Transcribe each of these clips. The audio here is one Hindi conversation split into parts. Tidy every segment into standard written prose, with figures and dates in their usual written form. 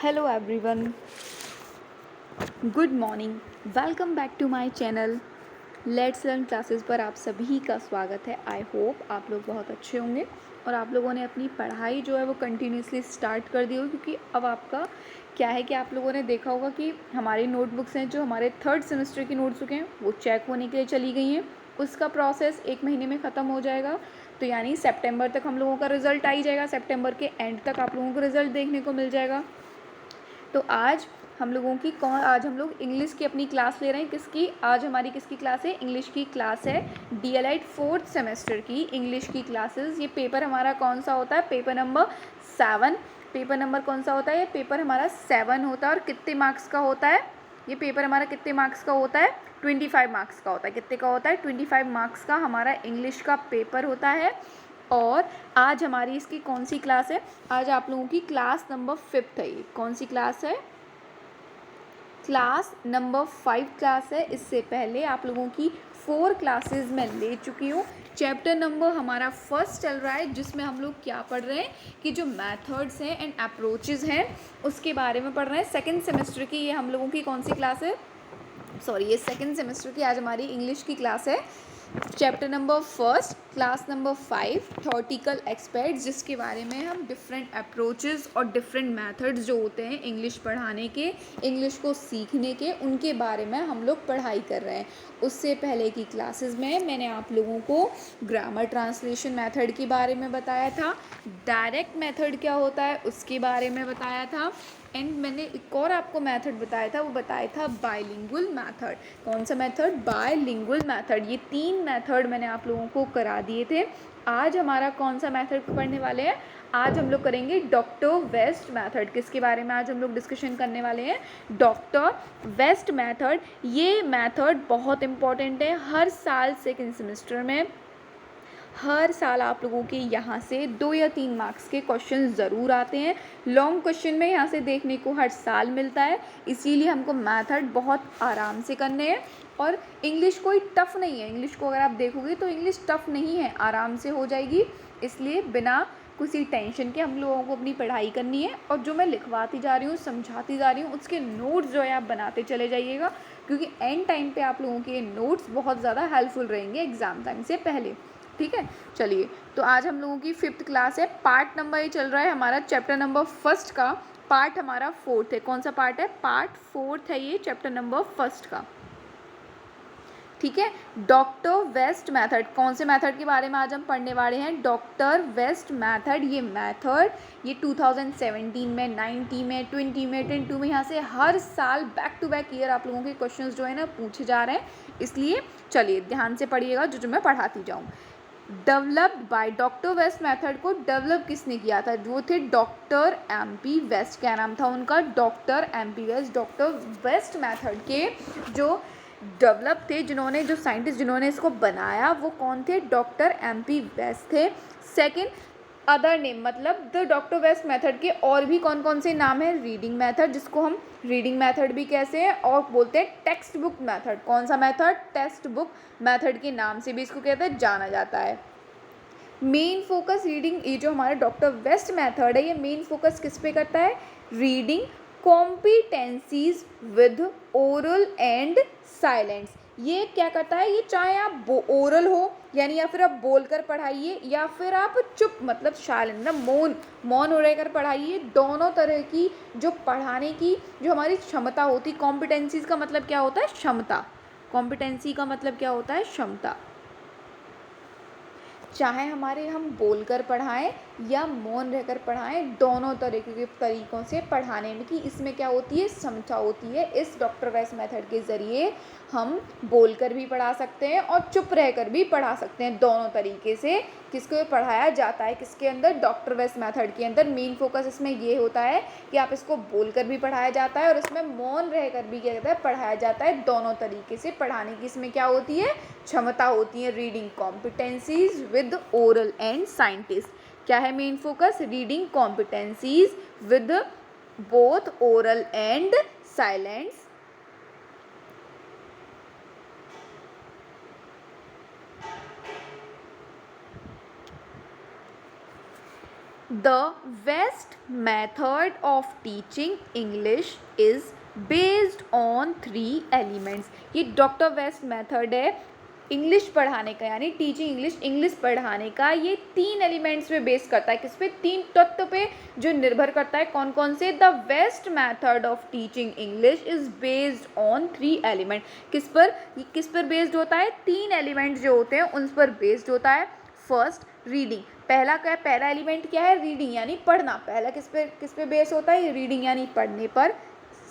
Hello everyone, good morning. Welcome back to my channel let's learn classes पर आप सभी का स्वागत है। आई होप आप लोग बहुत अच्छे होंगे और आप लोगों ने अपनी पढ़ाई जो है वो कंटिन्यूसली स्टार्ट कर दी होगी, क्योंकि अब आपका क्या है कि आप लोगों ने देखा होगा कि हमारी नोटबुक्स हैं जो हमारे थर्ड सेमेस्टर की नोटबुक हैं वो चेक होने के लिए चली गई हैं। उसका प्रोसेस 1 महीने में ख़त्म हो जाएगा, तो यानी सितंबर तक हम लोगों का रिज़ल्ट आ ही जाएगा। सितंबर के एंड तक आप लोगों को रिज़ल्ट देखने को मिल जाएगा। तो आज हम लोग इंग्लिश की अपनी क्लास ले रहे हैं। किसकी? आज हमारी किसकी क्लास है? इंग्लिश की क्लास है। डीएलएड फोर्थ सेमेस्टर की इंग्लिश की क्लासेस। ये पेपर हमारा कौन सा होता है? Paper number 7। पेपर नंबर कौन सा होता है? ये पेपर हमारा 7 होता है। और कितने मार्क्स का होता है ये पेपर? हमारा कितने मार्क्स का होता है? 25 मार्क्स का होता है। कितने का होता है? 25 मार्क्स का हमारा इंग्लिश का पेपर होता है। और आज हमारी इसकी कौन सी क्लास है? आज आप लोगों की क्लास नंबर 5 है। ये कौन सी क्लास है? क्लास नंबर 5 क्लास है। इससे पहले आप लोगों की 4 क्लासेस मैं ले चुकी हूँ। चैप्टर नंबर हमारा फर्स्ट चल रहा है, जिसमें हम लोग क्या पढ़ रहे हैं कि जो मेथड्स हैं एंड अप्रोचेस हैं उसके बारे में पढ़ रहे हैं। सेकेंड सेमेस्टर की ये हम लोगों की कौन सी क्लास है? ये सेकेंड सेमेस्टर की आज हमारी इंग्लिश की क्लास है। Chapter number first, class number 5, theoretical experts, जिसके बारे में हम डिफरेंट अप्रोचेस और डिफरेंट मेथड्स जो होते हैं इंग्लिश पढ़ाने के, इंग्लिश को सीखने के, उनके बारे में हम लोग पढ़ाई कर रहे हैं। उससे पहले की क्लासेस में मैंने आप लोगों को ग्रामर ट्रांसलेशन मेथड के बारे में बताया था, डायरेक्ट मेथड क्या होता है उसके बारे में बताया था, एंड मैंने एक और आपको मेथड बताया था, वो बताया था बाइलिंगुअल मेथड। कौन सा मेथड? Bilingual method. ये 3 मेथड मैंने आप लोगों को करा दिए थे। आज हमारा कौन सा मेथड पढ़ने वाले हैं? आज हम लोग करेंगे डॉक्टर वेस्ट मेथड। किसके बारे में आज हम लोग डिस्कशन करने वाले हैं? Doctor West method. ये मेथड बहुत इंपॉर्टेंट है। हर साल सेकेंड सेमेस्टर में हर साल आप लोगों के यहाँ से 2 या 3 मार्क्स के क्वेश्चन ज़रूर आते हैं। लॉन्ग क्वेश्चन में यहाँ से देखने को हर साल मिलता है, इसीलिए हमको मेथड बहुत आराम से करने हैं। और इंग्लिश कोई टफ़ नहीं है। इंग्लिश को अगर आप देखोगे तो इंग्लिश टफ़ नहीं है, आराम से हो जाएगी। इसलिए बिना किसी टेंशन के हम लोगों को अपनी पढ़ाई करनी है। और जो मैं लिखवाती जा रही हूँ, समझाती जा रही हूँ, उसके नोट्स जो है आप बनाते चले जाइएगा, क्योंकि एंड टाइम पे आप लोगों के नोट्स बहुत ज़्यादा हेल्पफुल रहेंगे एग्ज़ाम टाइम से पहले। ठीक है, चलिए। तो आज हम लोगों की 5th क्लास है। पार्ट नंबर ये चल रहा है हमारा चैप्टर नंबर फर्स्ट का। पार्ट हमारा 4th है। कौन सा पार्ट है? पार्ट 4th है ये चैप्टर नंबर फर्स्ट का। ठीक है, डॉक्टर वेस्ट मेथड। कौन से मेथड के बारे में आज हम पढ़ने वाले हैं? Doctor West method. ये मेथड ये 2017 में, 90 में, 20 में, 22 में, यहाँ से हर साल बैक टू बैक ईयर आप लोगों के क्वेश्चंस जो है ना पूछे जा रहे हैं। इसलिए चलिए ध्यान से पढ़िएगा जो मैं पढ़ाती जाऊँ। Developed by doctor West method को डेवलप किसने किया था? वो थे डॉक्टर MP वेस्ट। क्या नाम था उनका? Doctor MP West. Doctor West method के जो डेवलप थे, जिन्होंने जो साइंटिस्ट जिन्होंने इसको बनाया, वो कौन थे? डॉक्टर MP वेस्ट थे। सेकंड, अदर नेम, मतलब द डॉक्टर वेस्ट मेथड के और भी कौन कौन से नाम है? रीडिंग मेथड, जिसको हम रीडिंग मेथड भी कहते हैं और बोलते हैं टेक्स्ट बुक मेथड। कौन सा मेथड? टेक्स्ट बुक मेथड के नाम से भी इसको कहते हैं, जाना जाता है। मेन फोकस रीडिंग, ये जो हमारा डॉक्टर वेस्ट मेथड है, ये मेन फोकस किस पे करता है? Reading competencies with oral and silence. ये क्या करता है? ये चाहे आप ओरल हो यानी या फिर आप बोलकर पढ़ाइए, या फिर आप चुप मतलब साइलेंट ना मौन हो रहकर पढ़ाइए, दोनों तरह की जो पढ़ाने की जो हमारी क्षमता होती। कॉम्पिटेंसीज का मतलब क्या होता है? क्षमता। कॉम्पिटेंसी का मतलब क्या होता है? क्षमता। चाहे हम बोलकर पढ़ाएं या मौन रहकर पढ़ाएं, दोनों तरीके के तरीक़ों से पढ़ाने में कि इसमें क्या होती है? क्षमता होती है। इस डॉक्टर वेस्ट मेथड के ज़रिए हम बोलकर भी पढ़ा सकते हैं और चुप रहकर भी पढ़ा सकते हैं, दोनों तरीके से किसको पढ़ाया जाता है। किसके अंदर? डॉक्टर वेस्ट मेथड के अंदर। मेन फोकस इसमें ये होता है कि आप इसको बोलकर भी पढ़ाया जाता है और इसमें मौन रहकर भी क्या कहता है? पढ़ाया जाता है। दोनों तरीके से पढ़ाने की इसमें क्या होती है? क्षमता होती है। Reading competencies with oral and scientist. क्या है main focus? Reading competencies with both oral and silence. The West method of teaching English is based on 3 elements. ये डॉक्टर वेस्ट मेथड है इंग्लिश पढ़ाने का, यानी टीचिंग इंग्लिश पढ़ाने का। ये 3 एलिमेंट्स पे बेस करता है। किस पे? 3 तत्व पे जो निर्भर करता है। कौन कौन से? The West method of teaching English is based on 3 element. किस पर बेस्ड होता है? 3 एलिमेंट जो होते हैं उन पर बेस्ड होता है। First, reading. पहला एलिमेंट क्या है? रीडिंग यानी पढ़ना। पहला किस पे बेस होता है? रीडिंग यानी पढ़ने पर।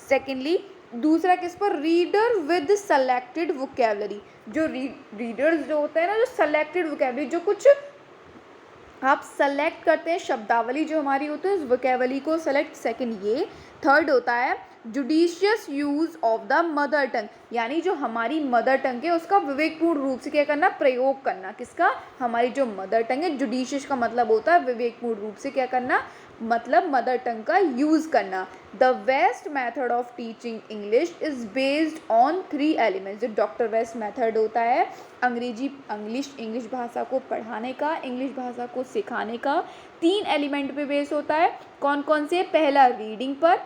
सेकेंडली, दूसरा किस पर? Reader with selected vocabulary. जो रीडर्स जो होते हैं ना, जो सेलेक्टेड वोकेबलरी, जो कुछ आप सेलेक्ट करते हैं, शब्दावली जो हमारी होती है उस वोकेबलरी को सेलेक्ट। सेकंड ये। थर्ड होता है judicious use of the mother टंग, यानी जो हमारी मदर टंग है उसका विवेकपूर्ण रूप से क्या करना? प्रयोग करना। किसका? हमारी जो मदर टंग है। जुडिशियस का मतलब होता है विवेकपूर्ण रूप से क्या करना, मतलब मदर टंग का यूज़ करना। The West method of teaching English is based on 3 elements. जो डॉक्टर वेस्ट मैथड होता है इंग्लिश भाषा को पढ़ाने का, इंग्लिश भाषा को सिखाने का, 3 एलिमेंट पे बेस होता है। कौन कौन से? पहला रीडिंग पर,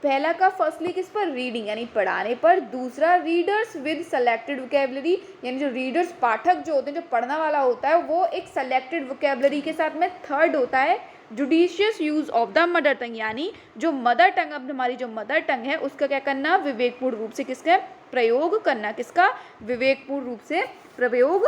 पहला का फर्स्टली किस पर? रीडिंग यानी पढ़ाने पर। दूसरा रीडर्स विद सेलेक्टेड वोकेबलरी, यानी जो रीडर्स पाठक जो होते हैं, जो पढ़ने वाला होता है वो एक सेलेक्टेड वोकेबलरी के साथ में। थर्ड होता है judicious use of the mother टंग, यानी जो मदर टंग, अब हमारी जो मदर टंग है उसका क्या करना? विवेकपूर्ण रूप से किसका प्रयोग करना। किसका? विवेकपूर्ण रूप से प्रयोग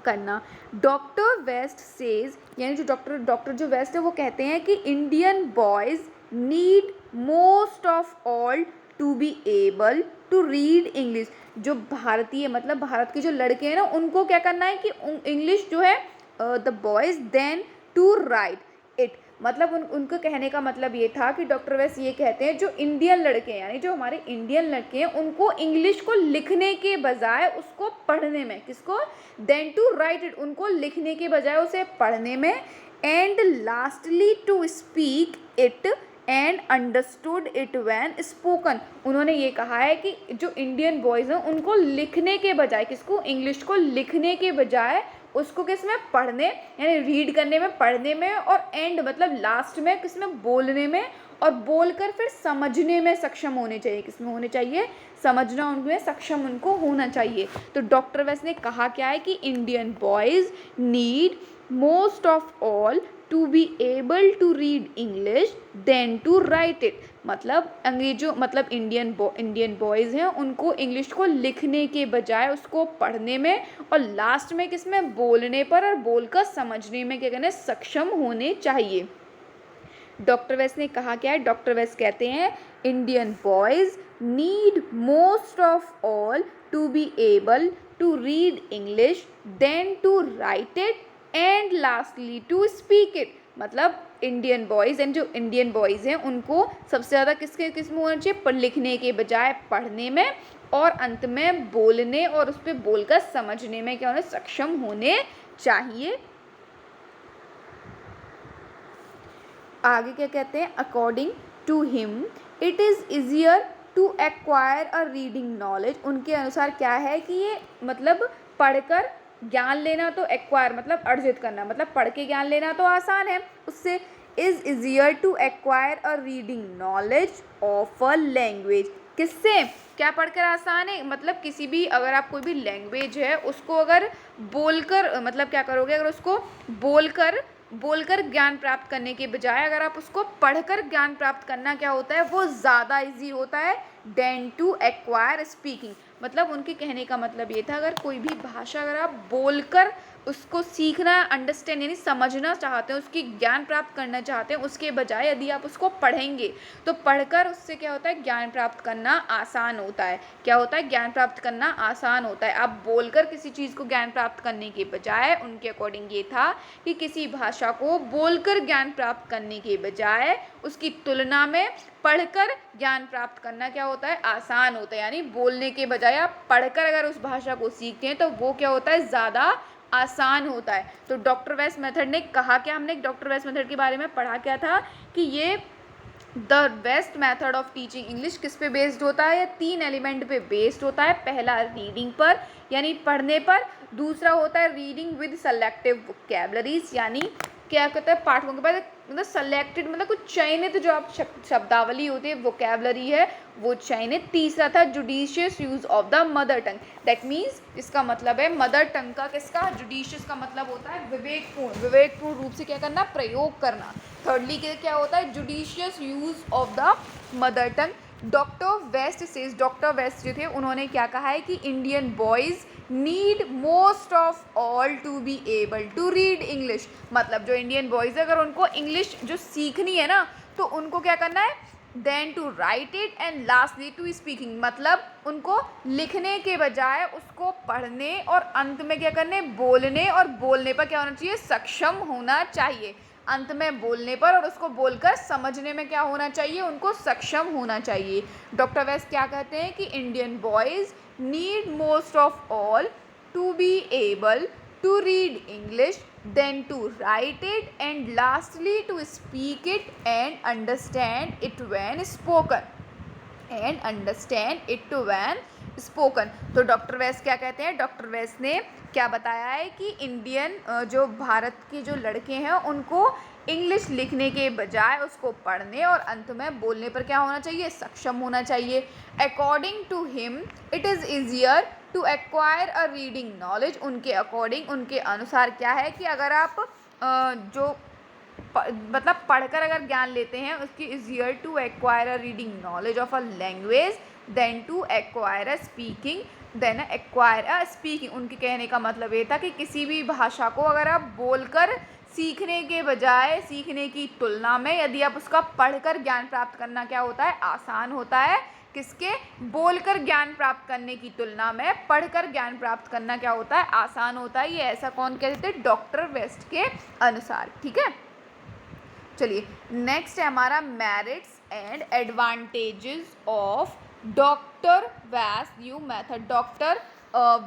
करना। डॉक्टर वेस्ट सेज, यानी जो डॉक्टर जो वेस्ट है वो कहते हैं कि Indian boys need most of all to be able to read English. जो भारतीय मतलब भारत के जो लड़के हैं ना, उनको क्या करना है कि इंग्लिश जो है the boys then to write it. मतलब उनको कहने का मतलब ये था कि डॉक्टर वेस्ट ये कहते हैं जो इंडियन लड़के हैं, यानी जो हमारे इंडियन लड़के हैं, उनको इंग्लिश को लिखने के बजाय उसको पढ़ने में, किसको? देन टू राइट इट, उनको लिखने के बजाय उसे पढ़ने में। And lastly to speak it and understood it when spoken. उन्होंने ये कहा है कि जो इंडियन बॉयज़ हैं उनको लिखने के बजाय, किसको? इंग्लिश को लिखने के बजाय उसको किस में? पढ़ने, यानी रीड करने में, पढ़ने में, और एंड मतलब लास्ट में किस में? बोलने में, और बोलकर फिर समझने में सक्षम होने चाहिए। किस में होने चाहिए? समझना उनमें सक्षम उनको होना चाहिए। तो डॉक्टर वेस्ट ने कहा क्या है कि Indian boys need most of all to be able to read English then to write it. मतलब अंग्रेजों मतलब इंडियन बॉयज़ हैं, उनको इंग्लिश को लिखने के बजाय उसको पढ़ने में, और लास्ट में किस में? बोलने पर, और बोलकर समझने में क्या करना? सक्षम होने चाहिए। डॉक्टर वेस्ट ने कहा क्या है? डॉक्टर वेस्ट कहते हैं Indian boys need most of all to be able to read English then to write it and lastly to speak it. मतलब इंडियन बॉयज़ एंड जो इंडियन बॉयज़ हैं उनको सबसे ज़्यादा किस में होना चाहिए? लिखने के बजाय पढ़ने में, और अंत में बोलने और उस पर बोलकर समझने में क्या होना? सक्षम होने चाहिए। आगे क्या कहते हैं? According to him it is easier to acquire a reading knowledge. उनके अनुसार क्या है कि ये मतलब पढ़कर ज्ञान लेना, तो एक्वायर मतलब अर्जित करना, मतलब पढ़ के ज्ञान लेना तो आसान है उससे। Is easier to acquire a reading knowledge of a language. किससे? क्या पढ़कर आसान है? मतलब किसी भी, अगर आप कोई भी लैंग्वेज है उसको अगर बोलकर, मतलब क्या करोगे? अगर उसको बोलकर ज्ञान प्राप्त करने के बजाय अगर आप उसको पढ़कर ज्ञान प्राप्त करना क्या होता है? वो ज़्यादा इजी होता है देन टू एक्वायर स्पीकिंग। मतलब उनके कहने का मतलब ये था, अगर कोई भी भाषा अगर आप बोलकर उसको सीखना, अंडरस्टैंड यानी समझना चाहते हैं, उसकी ज्ञान प्राप्त करना चाहते हैं, उसके बजाय यदि आप उसको पढ़ेंगे तो पढ़कर उससे क्या होता है? ज्ञान प्राप्त करना आसान होता है। क्या होता है? ज्ञान प्राप्त करना आसान होता है। आप बोलकर किसी चीज़ को ज्ञान प्राप्त करने के बजाय, उनके अकॉर्डिंग ये था कि किसी भाषा को बोलकर ज्ञान प्राप्त करने के बजाय उसकी तुलना में पढ़कर ज्ञान प्राप्त करना क्या होता है? आसान होता है। यानी बोलने के बजाय आप पढ़कर अगर उस भाषा को सीखते हैं तो वो क्या होता है? ज़्यादा आसान होता है। तो डॉक्टर वेस्ट मेथड ने कहा क्या? हमने डॉक्टर वेस्ट मेथड के बारे में पढ़ा क्या था कि ये the West method of teaching English किस पे बेस्ड होता है? या 3 एलिमेंट पे बेस्ड होता है। पहला रीडिंग पर यानी पढ़ने पर, दूसरा होता है रीडिंग विद सेलेक्टिव वोकैबुलरीज, यानी क्या कहता है? पाठकों के पास मतलब सेलेक्टेड मतलब कुछ चयनित जो आप शब्दावली होती है, वोकेबलरी है वो चयनित। तीसरा था judicious use of the mother tongue, that means इसका मतलब है मदर टंग का किसका, जुडिशियस का मतलब होता है विवेकपूर्ण रूप से क्या करना, प्रयोग करना। थर्डली क्या होता है, judicious use of the mother tongue. Doctor West says, doctor West जो थे उन्होंने क्या कहा है कि Indian boys need most of all to be able to read English, मतलब जो इंडियन बॉयज़ है अगर उनको इंग्लिश जो सीखनी है ना तो उनको क्या करना है, then to write it and lastly to speaking, मतलब उनको लिखने के बजाय उसको पढ़ने और अंत में क्या करने, बोलने, और बोलने पर क्या होना चाहिए, सक्षम होना चाहिए। अंत में बोलने पर और उसको बोलकर समझने में क्या होना चाहिए, उनको सक्षम होना चाहिए। डॉक्टर वेस्ट क्या कहते हैं कि Indian boys need most of all to be able to read English, then to write it and lastly to speak it and understand it when spoken। तो डॉक्टर वेस्ट क्या कहते हैं, डॉक्टर वेस्ट ने क्या बताया है कि इंडियन जो भारत के जो लड़के हैं उनको इंग्लिश लिखने के बजाय उसको पढ़ने और अंत में बोलने पर क्या होना चाहिए, सक्षम होना चाहिए। According to him it is easier to acquire a reading knowledge, उनके अकॉर्डिंग, उनके अनुसार क्या है कि अगर आप जो मतलब पढ़कर अगर ज्ञान लेते हैं उसकी easier to acquire a reading knowledge of a language then to acquire a speaking then acquire a speaking. उनके कहने का मतलब ये था कि किसी भी भाषा को अगर आप बोलकर सीखने के बजाय, सीखने की तुलना में यदि आप उसका पढ़कर ज्ञान प्राप्त करना क्या होता है, आसान होता है। किसके, बोलकर ज्ञान प्राप्त करने की तुलना में पढ़कर ज्ञान प्राप्त करना क्या होता है, आसान होता है। ये ऐसा कौन कहते हैं, डॉक्टर वेस्ट के अनुसार। ठीक है, चलिए नेक्स्ट है हमारा merits and advantages of doctor West new method. Doctor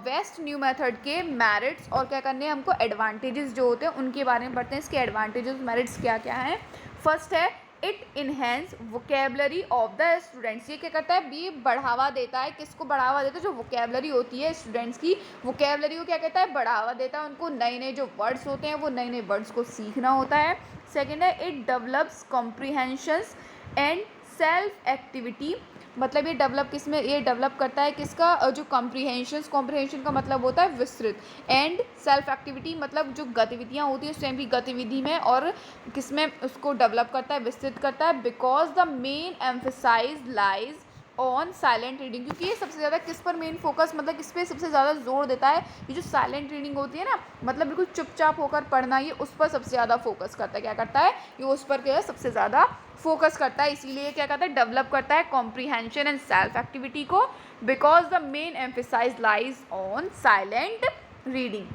West new method के मेरिट्स और क्या करने हैं हमको, एडवांटेजेस जो होते हैं उनके बारे में पढ़ते हैं। इसके एडवांटेजेस मेरिट्स क्या क्या हैं। फर्स्ट है it enhance vocabulary of the students. ये क्या करता है, ये बढ़ावा देता है, किसको बढ़ावा देता है, जो वोकेबलरी होती है स्टूडेंट्स की, वोकेबलरी को क्या कहता है, बढ़ावा देता है। उनको नए नए जो वर्ड्स होते हैं वो नए नए वर्ड्स को सीखना होता है। सेकेंड है it develops comprehensions and self activity, मतलब ये डेवलप किस में, ये डेवलप करता है किसका, जो कॉम्प्रीहेंशन का मतलब होता है विस्तृत, एंड सेल्फ एक्टिविटी मतलब जो गतिविधियाँ होती है स्वयं की गतिविधि में, और किस में उसको डेवलप करता है, विस्तृत करता है। Because the main emphasize lies on silent reading, क्योंकि ये सबसे ज़्यादा किस पर मेन फोकस, मतलब किस पे सबसे ज़्यादा जोर देता है, ये जो साइलेंट रीडिंग होती है ना, मतलब बिल्कुल चुपचाप होकर पढ़ना, ये उस पर सबसे ज़्यादा फोकस करता है। क्या करता है, ये उस पर क्या है सबसे ज़्यादा फोकस करता है, इसीलिए क्या करता है, डेवलप करता है कॉम्प्रीहेंशन एंड सेल्फ एक्टिविटी को। Because the main emphasize lies on silent reading.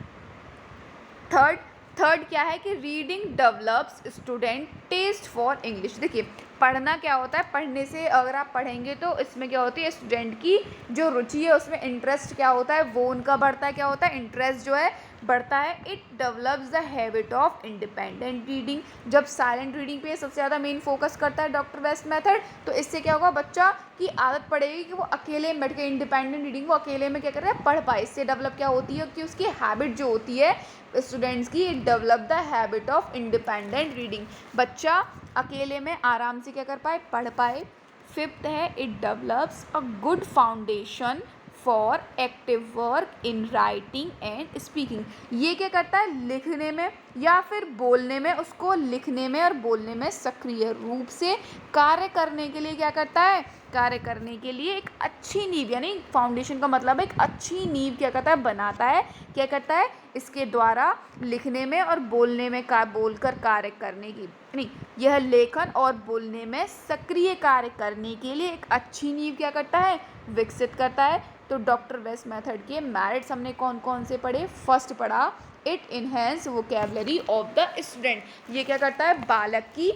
Third क्या है कि reading develops student taste for English. देखिए पढ़ना क्या होता है, पढ़ने से अगर आप पढ़ेंगे तो इसमें क्या होती है, स्टूडेंट की जो रुचि है उसमें इंटरेस्ट क्या होता है, वो उनका बढ़ता है, क्या होता है, इंटरेस्ट जो है बढ़ता है। It develops the habit of independent reading, जब साइलेंट रीडिंग पे सबसे ज़्यादा मेन फोकस करता है डॉक्टर वेस्ट मेथड, तो इससे क्या होगा, बच्चा की आदत पड़ेगी कि वो अकेले में बैठ के इंडिपेंडेंट रीडिंग वो अकेले में क्या कर रहा है, पढ़ पाए। इससे डेवलप क्या होती है कि उसकी हैबिट जो होती है स्टूडेंट्स की, develop the habit of independent reading, बच्चा अकेले में आराम से क्या कर पाए, पढ़ पाए। फिफ्थ है it develops a good foundation for active work in writing and speaking. ये क्या करता है, लिखने में या फिर बोलने में, उसको लिखने में और बोलने में सक्रिय रूप से कार्य करने के लिए क्या करता है, कार्य करने के लिए एक अच्छी नींव, यानी फाउंडेशन का मतलब एक अच्छी नींव क्या करता है, बनाता है। क्या करता है, इसके द्वारा लिखने में और बोलने में बोलकर कार्य करने की नहीं, यह लेखन और बोलने में सक्रिय कार्य करने के लिए एक अच्छी नींव क्या करता है, विकसित करता है। तो डॉक्टर वेस्ट मेथड के मेरिट्स हमने कौन कौन से पढ़े। फर्स्ट पढ़ा it enhance vocabulary of the student, ये क्या करता है, बालक की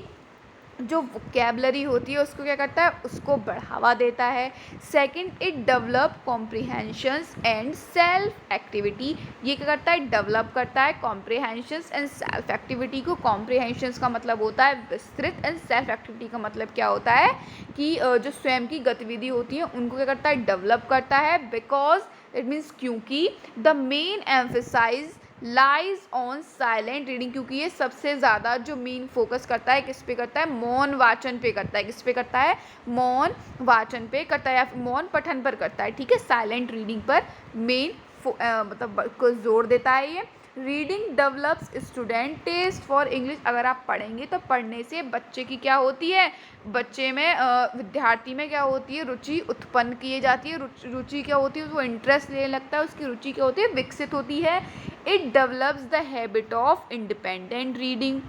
जो वोकेबलरी होती है उसको क्या करता है, उसको बढ़ावा देता है। Second it develop comprehensions and self activity, ये क्या करता है, डेवलप करता है कॉम्प्रीहेंशंस एंड सेल्फ एक्टिविटी को। कॉम्प्रीहेंशंस का मतलब होता है विस्तृत, एंड सेल्फ एक्टिविटी का मतलब क्या होता है कि जो स्वयं की गतिविधि होती है उनको क्या करता है, डेवलप करता है। बिकॉज इट मीन्स क्योंकि the main emphasize lies on silent reading, क्योंकि ये सबसे ज़्यादा जो मेन फोकस करता है किस पे करता है, मौन वाचन पे करता है। किस पे करता है, मौन वाचन पे करता है या फिर मौन पठन पर करता है, ठीक है। साइलेंट रीडिंग पर मेन मतलब को जोर देता है ये। Reading develops student taste for English, अगर आप पढ़ेंगे तो पढ़ने से बच्चे की क्या होती है, बच्चे में विद्यार्थी में क्या होती है, रुचि उत्पन्न की जाती है। रुचि क्या होती है, वो इंटरेस्ट लेने लगता है, उसकी रुचि क्या होती है, विकसित होती है। It develops the habit of independent reading.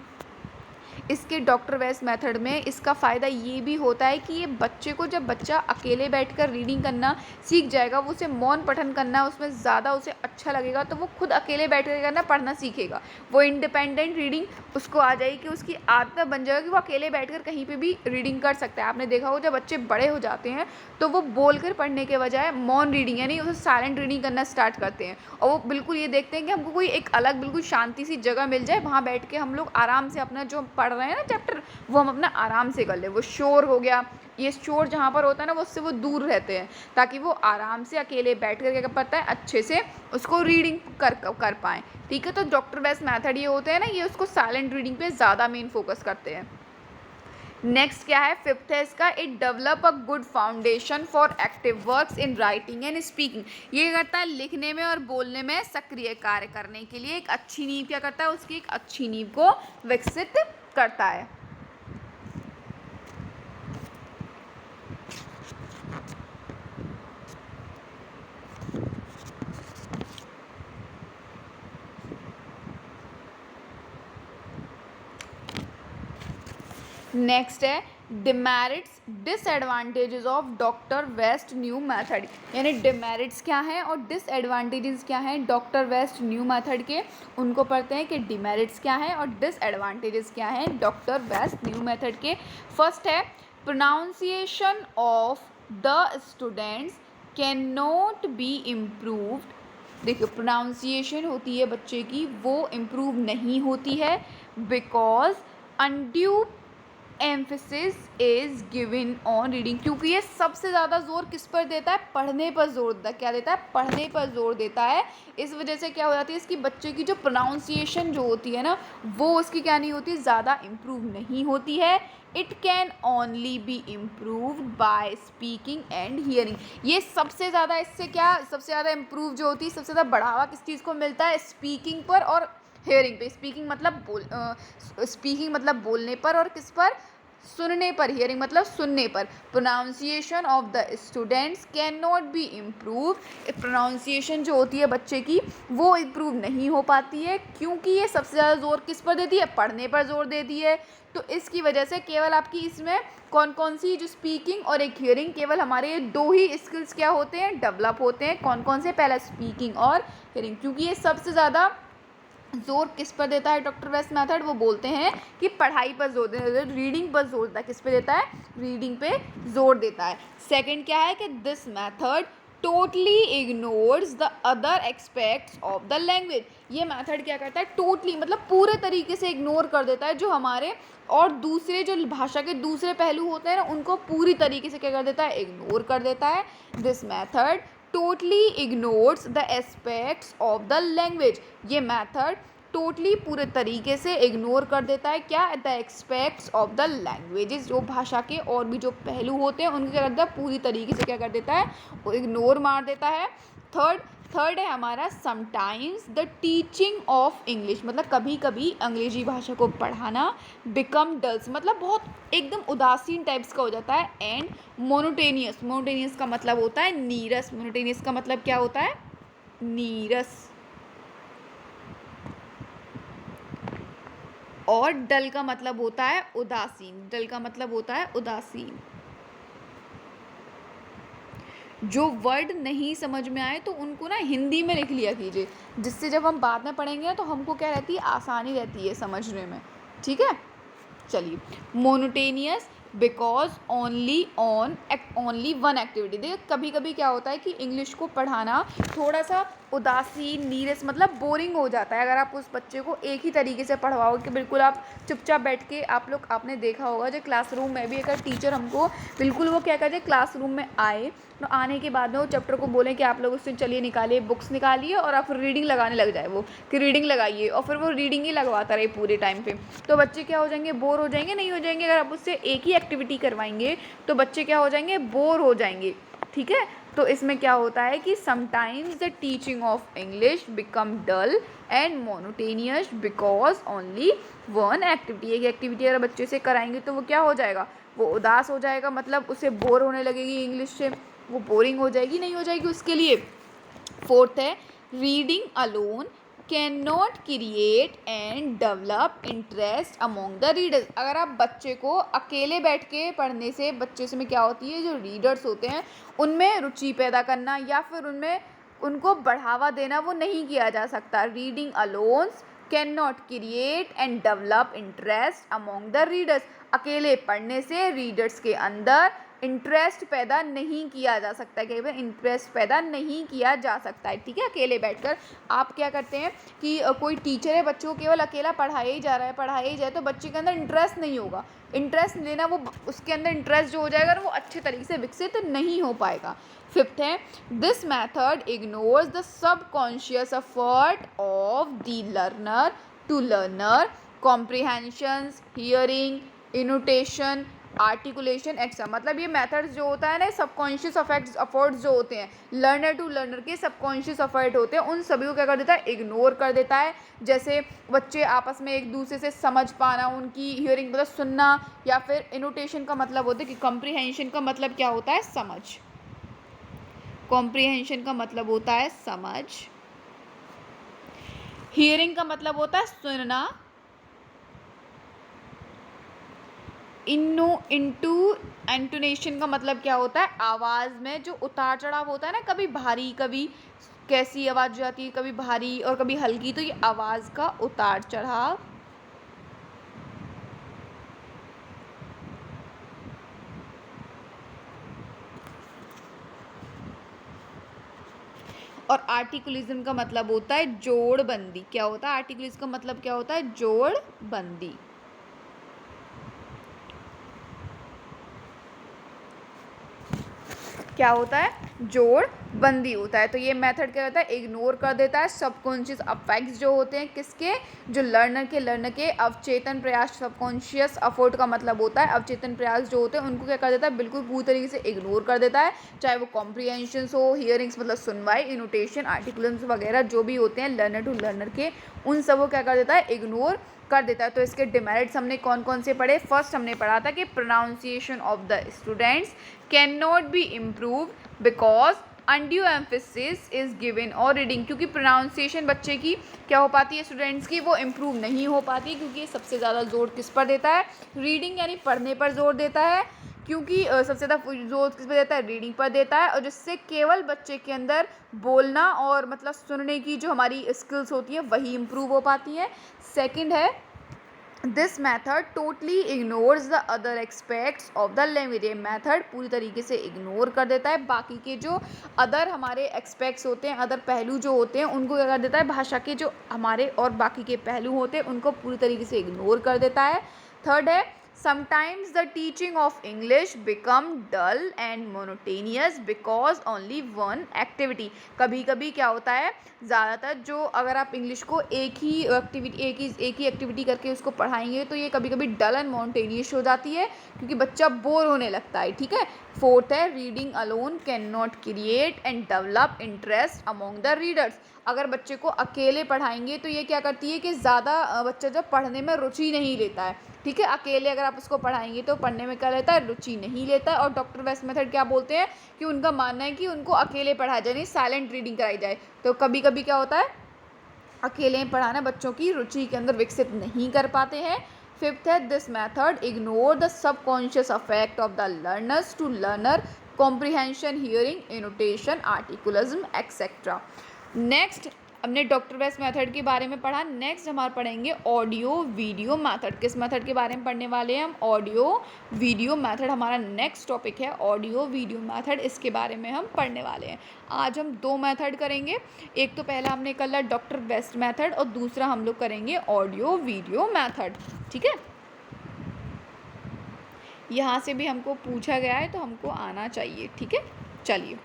इसके डॉक्टर वेस्ट मेथड में इसका फ़ायदा ये भी होता है कि ये बच्चे को, जब बच्चा अकेले बैठकर रीडिंग करना सीख जाएगा, वो उसे मौन पठन करना उसमें ज़्यादा उसे अच्छा लगेगा, तो वो खुद अकेले बैठ कर करना पढ़ना सीखेगा। वो इंडिपेंडेंट रीडिंग उसको आ जाएगी कि उसकी आदत बन जाएगा कि वो अकेले बैठकर कहीं पे भी रीडिंग कर सकता है। आपने देखा हो जब बच्चे बड़े हो जाते हैं तो वो बोलकर पढ़ने के बजाय मौन रीडिंग यानी उसे साइलेंट रीडिंग करना स्टार्ट करते हैं, और वो बिल्कुल ये देखते हैं कि हमको कोई एक अलग बिल्कुल शांति सी जगह मिल जाए, वहाँ बैठ के हम लोग आराम से अपना जो पढ़ रहे हैं ना चैप्टर, वो हम अपना आराम से कर ले। वो शोर हो गया, ये शोर जहाँ पर होता है ना, वो उससे वो दूर रहते हैं, ताकि वो आराम से अकेले बैठ कर क्या पता है अच्छे से उसको रीडिंग कर पाएँ, ठीक है। तो डॉक्टर वेस्ट मेथड ये होते हैं ना, ये उसको साइलेंट रीडिंग पे ज़्यादा मेन फोकस करते हैं। नेक्स्ट क्या है, फिफ्थ है इसका, it develop a good foundation for active works in writing and speaking. ये करता है लिखने में और बोलने में सक्रिय कार्य करने के लिए एक अच्छी नींव क्या करता है, उसकी एक अच्छी नींव को विकसित करता है। नेक्स्ट है demerits disadvantages of doctor West new method, यानी डिमेरिट्स क्या हैं और डिसएडवांटेजेस क्या हैं डॉक्टर वेस्ट न्यू मेथड के, उनको पढ़ते हैं कि डिमेरिट्स क्या हैं और डिसएडवांटेजेस क्या हैं डॉक्टर वेस्ट न्यू मेथड के। फर्स्ट है pronunciation of the students can not be improved. देखिए प्रोनाउंसिएशन होती है बच्चे की, वो इम्प्रूव नहीं होती है because undue emphasis is given on reading, क्योंकि ये सबसे ज़्यादा जोर किस पर देता है, पढ़ने पर जोर देता है। क्या देता है, पढ़ने पर जोर देता है। इस वजह से क्या हो जाती है, इसकी बच्चे की जो प्रोनाउंसिएशन जो होती है ना, वो उसकी क्या नहीं होती, ज़्यादा इम्प्रूव नहीं होती है। It can only be improved by speaking and hearing. ये सबसे ज़्यादा इससे क्या, सबसे ज़्यादा इम्प्रूव जो होती है, सबसे ज़्यादा बढ़ावा किस चीज़ को मिलता है, स्पीकिंग पर और हेयरिंग पे। स्पीकिंग मतलब बोलने पर, और किस पर, सुनने पर। हियरिंग मतलब सुनने पर। Pronunciation of the students can not be improve. Pronunciation जो होती है बच्चे की वो इम्प्रूव नहीं हो पाती है, क्योंकि ये सबसे ज़्यादा जोर किस पर देती है, पढ़ने पर जोर देती है। तो इसकी वजह से केवल आपकी इसमें कौन कौन सी, जो स्पीकिंग और एक हियरिंग, केवल हमारे ये दो ही स्किल्स क्या होते हैं, डेवलप होते हैं। कौन कौन से, पहला स्पीकिंग और हियरिंग। क्योंकि ये सबसे ज़्यादा जोर किस पर देता है डॉक्टर वेस्ट मेथड, वो बोलते हैं कि पढ़ाई पर जोर देता है, रीडिंग पर जोर देता है। किस पे देता है, रीडिंग पे जोर देता है। सेकंड क्या है कि this method totally ignores the other aspects of the language. ये मेथड क्या करता है, टोटली मतलब पूरे तरीके से इग्नोर कर देता है जो हमारे और दूसरे जो भाषा के दूसरे पहलू होते हैं ना, उनको पूरी तरीके से क्या कर देता है, इग्नोर कर देता है। This method totally ignores the aspects of the language. ये मेथड टोटली पूरे तरीके से इग्नोर कर देता है क्या, the aspects of the languages. जो भाषा के और भी जो पहलू होते हैं उनके क्या करता है, पूरी तरीके से क्या कर देता है, वो इग्नोर मार देता है। थर्ड है हमारा sometimes the teaching of English, मतलब कभी कभी अंग्रेजी भाषा को पढ़ाना बिकम डल्स, मतलब बहुत एकदम उदासीन टाइप्स का हो जाता है। एंड मोनोटेनियस, मोनोटेनियस का मतलब होता है नीरस। मोनोटेनियस का मतलब क्या होता है, नीरस। और डल का मतलब होता है उदासीन। डल का मतलब होता है उदासीन। जो वर्ड नहीं समझ में आए तो उनको ना हिंदी में लिख लिया कीजिए, जिससे जब हम बाद में पढ़ेंगे तो हमको क्या रहती है, आसानी रहती है समझने में, ठीक है। चलिए, मोनोटेनियस बिकॉज ओनली वन एक्टिविटी। देखिए कभी कभी क्या होता है कि इंग्लिश को पढ़ाना थोड़ा सा उदासीन, नीरस मतलब बोरिंग हो जाता है अगर आप उस बच्चे को एक ही तरीके से पढ़वाओगे कि बिल्कुल आप चुपचाप बैठ के, आप लोग आपने देखा होगा जो क्लासरूम में भी अगर टीचर हमको बिल्कुल वो क्या करते हैं, क्लासरूम में आए तो आने के बाद में वो चैप्टर को बोलें कि आप लोग उससे चलिए निकालिए बुक्स निकालिए और आप रीडिंग लगाने लग जाए वो कि रीडिंग लगाइए, और फिर वो रीडिंग ही लगवाता रहे पूरे टाइम पे, तो बच्चे क्या हो जाएंगे, बोर हो जाएंगे, नहीं हो जाएंगे। अगर आप उससे एक ही एक्टिविटी करवाएंगे तो बच्चे क्या हो जाएंगे, बोर हो जाएंगे। ठीक है, तो इसमें क्या होता है कि sometimes the teaching of English become dull and monotonous because only one activity, एक एक्टिविटी अगर बच्चे से कराएंगे तो वो क्या हो जाएगा, वो उदास हो जाएगा, मतलब उसे बोर होने लगेगी इंग्लिश से, वो बोरिंग हो जाएगी, नहीं हो जाएगी उसके लिए। फोर्थ है reading alone can not create and develop interest among the readers. अगर आप बच्चे को अकेले बैठ के पढ़ने से बच्चे से में क्या होती है, जो रीडर्स होते हैं उनमें रुचि पैदा करना या फिर उनमें उनको बढ़ावा देना वो नहीं किया जा सकता। Reading allowance can not create and develop interest among the readers. अकेले पढ़ने से रीडर्स के अंदर इंटरेस्ट पैदा नहीं किया जा सकता है, कई बार इंटरेस्ट पैदा नहीं किया जा सकता है। ठीक है, अकेले बैठकर आप क्या करते हैं कि कोई टीचर है बच्चों को केवल अकेला पढ़ाया ही जा रहा है, पढ़ाया ही जाए, तो बच्चे के अंदर इंटरेस्ट नहीं होगा, इंटरेस्ट लेना वो उसके अंदर इंटरेस्ट जो हो जाएगा ना वो अच्छे तरीके से विकसित नहीं हो पाएगा। फिफ्थ है this method ignores the subconscious effort of the learner to learner comprehensions, hearing, intonation, articulation extra. मतलब ये मेथड्स जो होता है ना, सबकॉन्शियस एफर्ट्स जो होते हैं, लर्नर टू लर्नर के सबकॉन्शियस एफर्ट होते हैं, उन सभी को क्या कर देता है, इग्नोर कर देता है। जैसे बच्चे आपस में एक दूसरे से समझ पाना, उनकी हियरिंग मतलब सुनना, या फिर इनोटेशन का मतलब होता है कि कॉम्प्रिहेंशन का मतलब क्या होता है, समझ, कॉम्प्रिहेंशन का मतलब होता है समझ, हियरिंग का मतलब होता है सुनना, इंटोनेशन का मतलब क्या होता है, आवाज़ में जो उतार चढ़ाव होता है ना, कभी भारी कभी कैसी आवाज़ जो आती है, कभी भारी और कभी हल्की, तो ये आवाज़ का उतार चढ़ाव। और आर्टिकुलिज्म का मतलब होता है जोड़बंदी। क्या होता है आर्टिकुलिज्म का मतलब, क्या होता है, जोड़बंदी। क्या होता है, जोड़बंदी होता है। तो ये मेथड क्या होता है, इग्नोर कर देता है सबकॉन्शियस अफेक्ट्स जो होते हैं, किसके, जो लर्नर के अवचेतन प्रयास। सबकॉन्शियस एफर्ट का मतलब होता है अवचेतन प्रयास जो होते हैं उनको क्या कर देता है, बिल्कुल पूरी तरीके से इग्नोर कर देता है, चाहे वो कॉम्प्रिहेंशंस हो, हियरिंग्स मतलब सुनवाई, इनोटेशन, आर्टिकुलेशंस वगैरह जो भी होते हैं लर्नर टू लर्नर के, उन सबको क्या कर देता है, इग्नोर कर देता है। तो इसके डिमेरिट्स हमने कौन कौन से पढ़े, फर्स्ट हमने पढ़ा था कि pronunciation of the students can not be improve because undue emphasis is given और रीडिंग, क्योंकि प्रोनाउंसिएशन बच्चे की क्या हो पाती है, स्टूडेंट्स की, वो इम्प्रूव नहीं हो पाती, क्योंकि सबसे ज़्यादा जोर किस पर देता है, रीडिंग यानी पढ़ने पर जोर देता है, क्योंकि सबसे ज़्यादा जोर किस पर देता है, रीडिंग पर देता है, और जिससे केवल बच्चे के अंदर बोलना और मतलब सुनने की जो हमारी स्किल्स होती हैं वही इम्प्रूव हो पाती हैं। सेकंड है this method totally ignores the other aspects of the language. ये मैथड पूरी तरीके से इग्नोर कर देता है बाकी के जो अदर हमारे एक्सपेक्ट्स होते हैं, अदर पहलू जो होते हैं उनको क्या कर देता है, भाषा के जो हमारे और बाकी के पहलू होते हैं उनको पूरी तरीके से इग्नोर कर देता है। थर्ड है sometimes the teaching of English become dull and monotonous because only one activity. कभी कभी क्या होता है, ज़्यादातर जो अगर आप इंग्लिश को एक ही एक्टिविटी करके उसको पढ़ाएंगे तो ये कभी कभी डल एंड मोनोटेनियस हो जाती है, क्योंकि बच्चा बोर होने लगता है। ठीक है, फोर्थ है reading alone can not create and develop interest among the readers. अगर बच्चे को अकेले पढ़ाएंगे तो ये क्या करती है कि ज़्यादा बच्चा जब पढ़ने में रुचि नहीं लेता है। ठीक है, अकेले अगर आप उसको पढ़ाएंगे तो पढ़ने में क्या लेता है, रुचि नहीं लेता है। और डॉक्टर वेस्ट मेथड क्या बोलते हैं कि उनका मानना है कि उनको अकेले पढ़ाया जाए, नहीं साइलेंट रीडिंग कराई जाए। तो कभी कभी क्या होता है, अकेले पढ़ाना बच्चों की रुचि के अंदर विकसित नहीं कर पाते हैं। फिफ्थ है this method ignore the subconscious affect of the learners to learner comprehension, hearing, intonation, articulism etcetera. Next हमने डॉक्टर बेस्ट मेथड के बारे में पढ़ा। नेक्स्ट हमारा पढ़ेंगे ऑडियो वीडियो मेथड। किस मेथड के बारे में पढ़ने वाले हैं हम? ऑडियो वीडियो मेथड हमारा नेक्स्ट टॉपिक है, ऑडियो वीडियो मेथड, इसके बारे में हम पढ़ने वाले हैं। आज हम 2 मेथड करेंगे, एक तो पहला हमने कर लिया डॉक्टर बेस्ट मेथड और दूसरा हम लोग करेंगे ऑडियो वीडियो मेथड, ठीक है। यहाँ से भी हमको पूछा गया है तो हमको आना चाहिए, ठीक है। चलिए,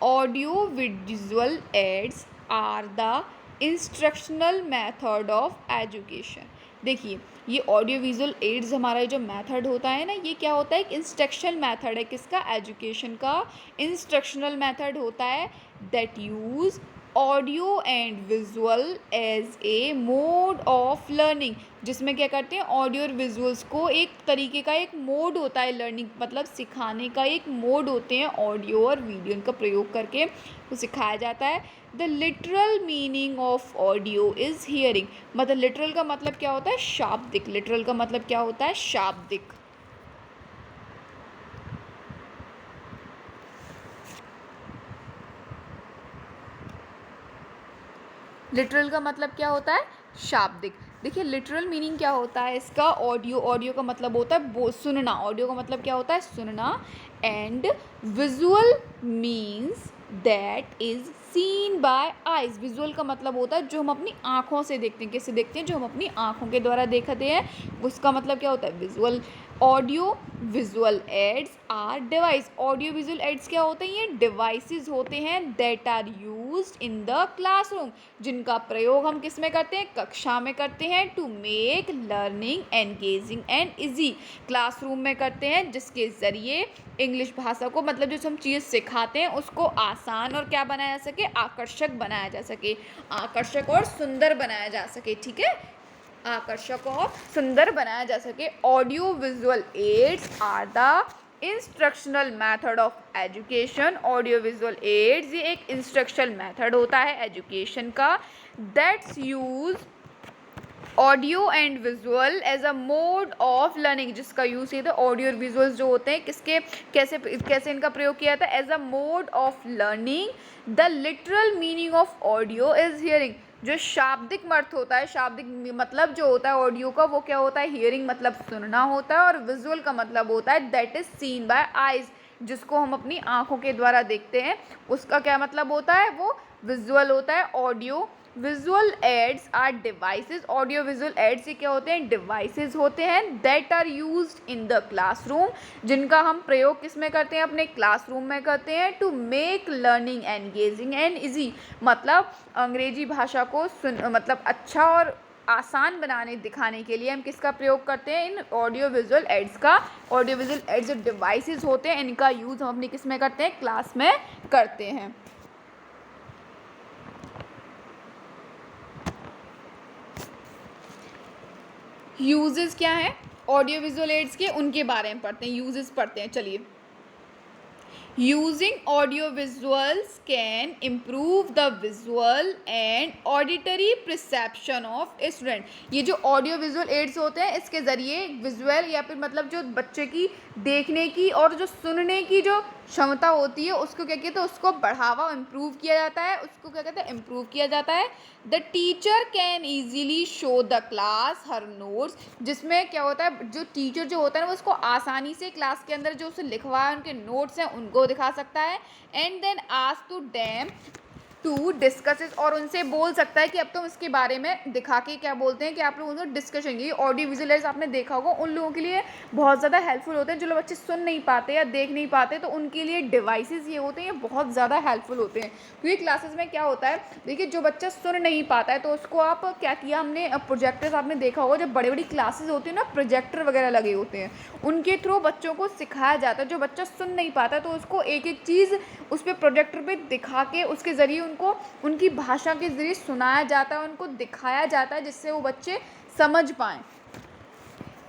audio visual aids are the instructional method of education. देखिए, ये ऑडियो विजुअल एड्स हमारा जो मेथड होता है ना, ये क्या होता है? एक इंस्ट्रक्शनल मेथड है। किसका? एजुकेशन का इंस्ट्रक्शनल मेथड होता है that use audio and visual as a mode of learning, जिसमें क्या करते हैं? ऑडियो और विजुअल्स को एक तरीके का एक मोड होता है, लर्निंग मतलब सिखाने का एक मोड होते हैं। ऑडियो और वीडियो इनका प्रयोग करके वो सिखाया जाता है। The literal meaning of audio is hearing, मतलब लिटरल का मतलब क्या होता है? शाब्दिक। लिटरल का मतलब क्या होता है? शाब्दिक। लिटरल का मतलब क्या होता है? शाब्दिक। देखिए, लिटरल मीनिंग क्या होता है इसका? ऑडियो, ऑडियो का मतलब होता है सुनना। ऑडियो का मतलब क्या होता है? सुनना। And visual means that is seen by eyes. Visual का मतलब होता है जो हम अपनी आँखों से देखते हैं। किससे देखते हैं? जो हम अपनी आँखों के द्वारा देखते हैं, उसका मतलब क्या होता है? Visual. Audio visual aids are device. Audio visual aids क्या होते हैं? ये डिवाइसेस होते हैं that are used in the classroom, जिनका प्रयोग हम किस में करते हैं? कक्षा में करते हैं। To make learning engaging and easy, classroom में करते हैं जिसके ज़रिए इंग्लिश भाषा को, मतलब जो हम चीज़ सिखाते हैं उसको आसान और क्या बनाया जा सके? आकर्षक बनाया जा सके, आकर्षक और सुंदर बनाया जा सके, ठीक है। आकर्षक और सुंदर बनाया जा सके। Audio visual aids are the instructional method of education. Audio visual aids ये एक इंस्ट्रक्शनल मेथड होता है एजुकेशन का, that's use audio and visual as a mode of learning, जिसका यूज़ ये था ऑडियो और विजुअल्स जो होते हैं किसके कैसे कैसे इनका प्रयोग किया जाता है? As a mode of learning. The literal meaning of audio is hearing. जो शाब्दिक अर्थ होता है, शाब्दिक मतलब जो होता है ऑडियो का, वो क्या होता है? हियरिंग मतलब सुनना होता है। और विजुअल का मतलब होता है that is seen by eyes, जिसको हम अपनी आँखों के द्वारा देखते हैं, उसका क्या मतलब होता है? वो विजुअल होता है। Audio visual aids are devices. Audio visual aids ये क्या होते हैं? डिवाइसेस होते हैं that are used in the classroom, जिनका हम प्रयोग किस में करते हैं? अपने क्लासरूम में करते हैं। To make learning engaging and easy, मतलब अंग्रेजी भाषा को मतलब अच्छा और आसान बनाने दिखाने के लिए हम किसका प्रयोग करते हैं? इन ऑडियो विजुअल एड्स का। ऑडियो विजुअल एड्स जो डिवाइसेस होते हैं इनका यूज़ हम अपनी किस में करते हैं? क्लास में करते हैं। यूजेस क्या है ऑडियो विजुअल एड्स के, उनके बारे में पढ़ते हैं। यूजेस पढ़ते हैं, चलिए। Using audio visuals can improve the visual and auditory perception of a student. ये जो ऑडियो विजुअल एड्स होते हैं इसके ज़रिए विजुअल या फिर मतलब जो बच्चे की देखने की और जो सुनने की जो क्षमता होती है उसको क्या कहते हैं? उसको बढ़ावा इम्प्रूव किया जाता है, उसको क्या कहते हैं? इम्प्रूव किया जाता है। The teacher can easily show the class her notes, जिसमें क्या होता है? जो टीचर जो होता है ना वो उसको आसानी से क्लास के अंदर जो उसे लिखवाया उनके नोट्स हैं उनको दिखा सकता है। And then ask to them to discuss, और उनसे बोल सकता है कि अब तुम इसके बारे में दिखा के क्या बोलते हैं कि आप लोग उनको डिस्कशन। ये ऑडियो विजुअल एड्स आपने देखा होगा, उन लोगों के लिए बहुत ज़्यादा हेल्पफुल होते हैं जो लोग बच्चे सुन नहीं पाते या देख नहीं पाते, तो उनके लिए डिवाइसेस ये होते हैं, ये बहुत ज़्यादा हेल्पफुल होते हैं। क्योंकि क्लासेस में क्या होता है, देखिए जो बच्चा सुन नहीं पाता है तो उसको आप क्या किया हमने? प्रोजेक्टर्स आपने देखा होगा, जब बड़ी बड़ी क्लासेस होती है ना, प्रोजेक्टर वगैरह लगे होते हैं, उनके थ्रू बच्चों को सिखाया जाता है। जो बच्चा सुन नहीं पाता है तो उसको एक एक चीज़ उस पर प्रोजेक्टर पर दिखा के उसके ज़रिए उनको उनकी भाषा के जरिए सुनाया जाता है, उनको दिखाया जाता है, जिससे वो बच्चे समझ पाएँ।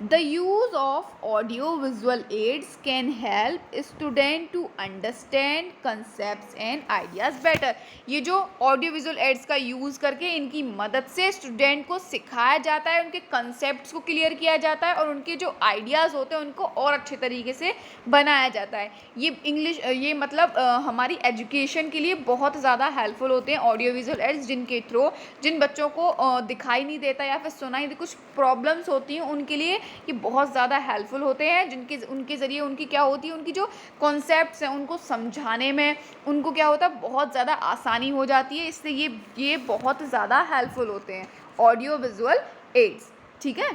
The use of audio visual aids can help student to understand concepts and ideas better. ये जो ऑडियो विजुअल एड्स का यूज़ करके इनकी मदद से स्टूडेंट को सिखाया जाता है, उनके कंसेप्ट्स को क्लियर किया जाता है और उनके जो आइडियाज़ होते हैं उनको और अच्छे तरीके से बनाया जाता है. ये मतलब हमारी एजुकेशन के लिए बहुत ज़्यादा हेल्पफुल होते हैं ऑडियो विजुअल एड्स, जिनके थ्रू जिन बच्चों को दिखाई नहीं देता या फिर सुनाई नहीं, कुछ प्रॉब्लम्स होती हैं उनके लिए ये बहुत ज़्यादा हेल्पफुल होते हैं, उनके ज़रिए उनकी क्या होती है, उनकी जो कॉन्सेप्ट्स हैं उनको समझाने में उनको क्या होता है, बहुत ज़्यादा आसानी हो जाती है. इसलिए ये बहुत ज़्यादा हेल्पफुल होते हैं ऑडियो विजुअल एड्स. ठीक है,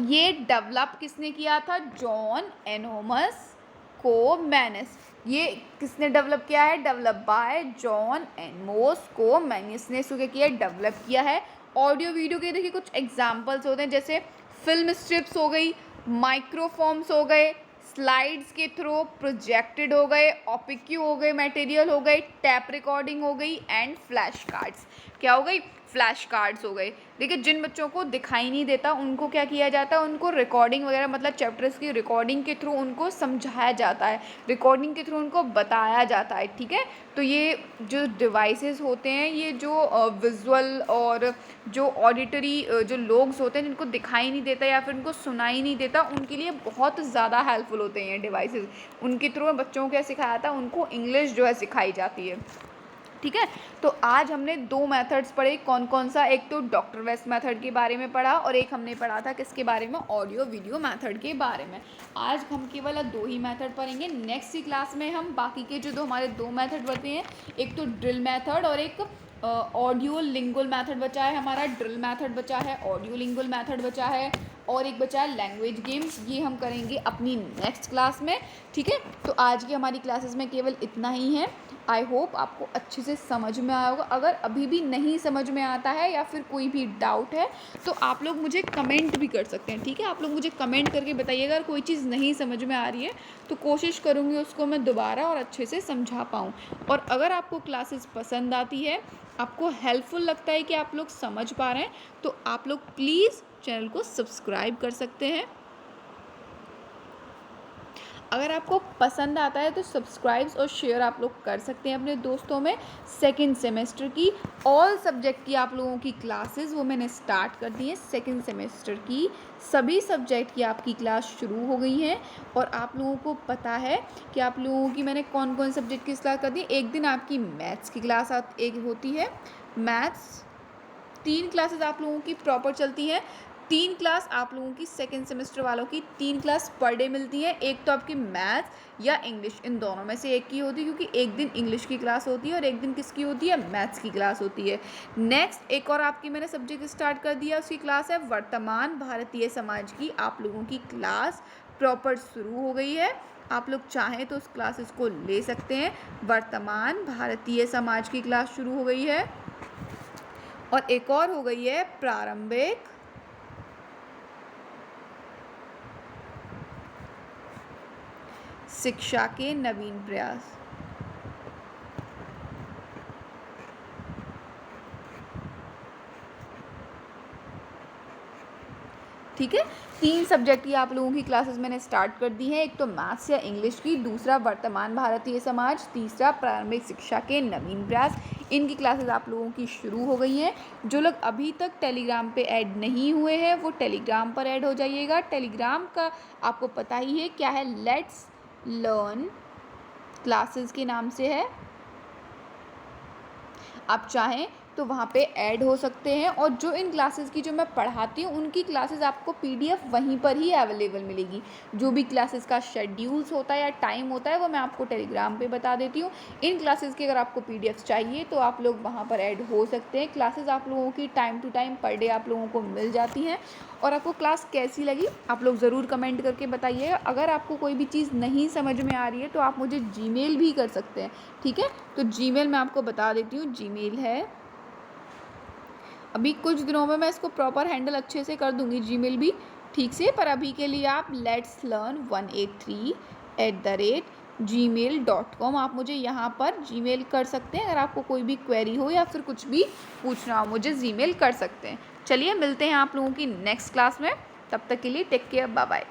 ये डेवलप किसने किया था? John Amos Comenius. ये किसने डेवलप किया है? Develop by John Amos Comenius ने इसको क्या किया? डेवलप किया है. ऑडियो वीडियो के देखिए कुछ एग्जाम्पल्स होते हैं, जैसे फिल्म स्ट्रिप्स हो गई, माइक्रोफॉर्म्स हो गए, स्लाइड्स के थ्रू प्रोजेक्टेड हो गए, ओपिक्यू हो गए, मटेरियल हो गई, टैप रिकॉर्डिंग हो गई एंड फ्लैश कार्ड्स. क्या हो गई? फ्लैश कार्ड्स हो गए. देखिए जिन बच्चों को दिखाई नहीं देता उनको क्या किया जाता है, उनको रिकॉर्डिंग वगैरह मतलब चैप्टर्स की रिकॉर्डिंग के थ्रू उनको समझाया जाता है, रिकॉर्डिंग के थ्रू उनको बताया जाता है. ठीक है, तो ये जो डिवाइसेस होते हैं, ये जो विजुअल और जो ऑडिटरी जो लोग होते हैं जिनको दिखाई नहीं देता या फिर उनको सुनाई नहीं देता, उनके लिए बहुत ज़्यादा हेल्पफुल होते हैं ये डिवाइसेस. उनके थ्रू बच्चों को क्या सिखाया था? उनको इंग्लिश जो है सिखाई जाती है. ठीक है, तो आज हमने 2 मेथड्स पढ़े. कौन कौन सा? एक तो डॉक्टर वेस्ट मेथड के बारे में पढ़ा और एक हमने पढ़ा था किसके बारे में? ऑडियो वीडियो मेथड के बारे में. आज हम केवल 2 ही मेथड पढ़ेंगे. नेक्स्ट की क्लास में हम बाकी के जो हमारे 2 मेथड बचे हैं, एक तो ड्रिल मेथड और एक ऑडियो लिंगुअल मेथड बचा है हमारा. ड्रिल मेथड बचा है, ऑडियो लिंगुअल मेथड बचा है और एक बचा है लैंग्वेज गेम्स. ये हम करेंगे अपनी नेक्स्ट क्लास में. ठीक है, तो आज की हमारी क्लासेस में केवल इतना ही है. आई होप आपको अच्छे से समझ में आया होगा. अगर अभी भी नहीं समझ में आता है या फिर कोई भी डाउट है तो आप लोग मुझे कमेंट भी कर सकते हैं. ठीक है, आप लोग मुझे कमेंट करके बताइएगा. अगर कोई चीज़ नहीं समझ में आ रही है तो कोशिश करूँगी उसको मैं दोबारा और अच्छे से समझा पाऊँ. और अगर आपको क्लासेस पसंद आती है, आपको हेल्पफुल लगता है कि आप लोग समझ पा रहे हैं, तो आप लोग प्लीज़ चैनल को सब्सक्राइब कर सकते हैं. अगर आपको पसंद आता है तो सब्सक्राइब और शेयर आप लोग कर सकते हैं अपने दोस्तों में. सेकंड सेमेस्टर की ऑल सब्जेक्ट की आप लोगों की क्लासेस वो मैंने स्टार्ट कर दी है. सेकंड सेमेस्टर की सभी सब्जेक्ट की आपकी क्लास शुरू हो गई हैं और आप लोगों को पता है कि आप लोगों की मैंने कौन कौन सब्जेक्ट की क्लास कर दी. एक दिन आपकी मैथ्स की क्लास एक होती है. मैथ्स 3 क्लासेस आप लोगों की प्रॉपर चलती हैं. 3 क्लास आप लोगों की सेकेंड सेमेस्टर वालों की 3 क्लास पर डे मिलती है. एक तो आपकी मैथ्स या इंग्लिश, इन दोनों में से एक की होती है, क्योंकि एक दिन इंग्लिश की क्लास होती है और एक दिन किसकी होती है? मैथ्स की क्लास होती है. नेक्स्ट एक और आपकी मैंने सब्जेक्ट स्टार्ट कर दिया, उसकी क्लास है वर्तमान भारतीय समाज की. आप लोगों की क्लास प्रॉपर शुरू हो गई है. आप लोग चाहें तो उस क्लासेस को ले सकते हैं. वर्तमान भारतीय समाज की क्लास शुरू हो गई है और एक और हो गई है प्रारंभिक शिक्षा के नवीन प्रयास. ठीक है, 3 सब्जेक्ट की आप लोगों की क्लासेस मैंने स्टार्ट कर दी है. एक तो मैथ्स या इंग्लिश की, दूसरा वर्तमान भारतीय समाज, तीसरा प्रारंभिक शिक्षा के नवीन प्रयास. इनकी क्लासेस आप लोगों की शुरू हो गई हैं. जो लोग अभी तक टेलीग्राम पे ऐड नहीं हुए हैं वो टेलीग्राम पर ऐड हो जाइएगा. टेलीग्राम का आपको पता ही है क्या है, लेट्स लर्न क्लासेस के नाम से है. आप चाहें तो वहाँ पे ऐड हो सकते हैं और जो इन क्लासेस की जो मैं पढ़ाती हूँ उनकी क्लासेस आपको पीडीएफ वहीं पर ही अवेलेबल मिलेगी. जो भी क्लासेस का शेड्यूल्स होता है या टाइम होता है वो मैं आपको टेलीग्राम पे बता देती हूँ. इन क्लासेस की अगर आपको पीडीएफ चाहिए तो आप लोग वहाँ पर ऐड हो सकते हैं. क्लासेस आप लोगों की टाइम टू टाइम पर डे आप लोगों को मिल जाती हैं. और आपको क्लास कैसी लगी आप लोग ज़रूर कमेंट करके बताइएगा. अगर आपको कोई भी चीज़ नहीं समझ में आ रही है तो आप मुझे जीमेल भी कर सकते हैं. ठीक है, तो जीमेल मैं आपको बता देती हूँ. जीमेल है, अभी कुछ दिनों में मैं इसको प्रॉपर हैंडल अच्छे से कर दूंगी जीमेल भी ठीक से, पर अभी के लिए आप letsllearn183 gmail.com। आप मुझे यहाँ पर जीमेल कर सकते हैं, अगर आपको कोई भी क्वेरी हो या फिर कुछ भी पूछना हो मुझे जीमेल कर सकते हैं। चलिए मिलते हैं आप लोगों की नेक्स्ट क्लास में, तब तक के लिए टेक केयर, बाय बाय।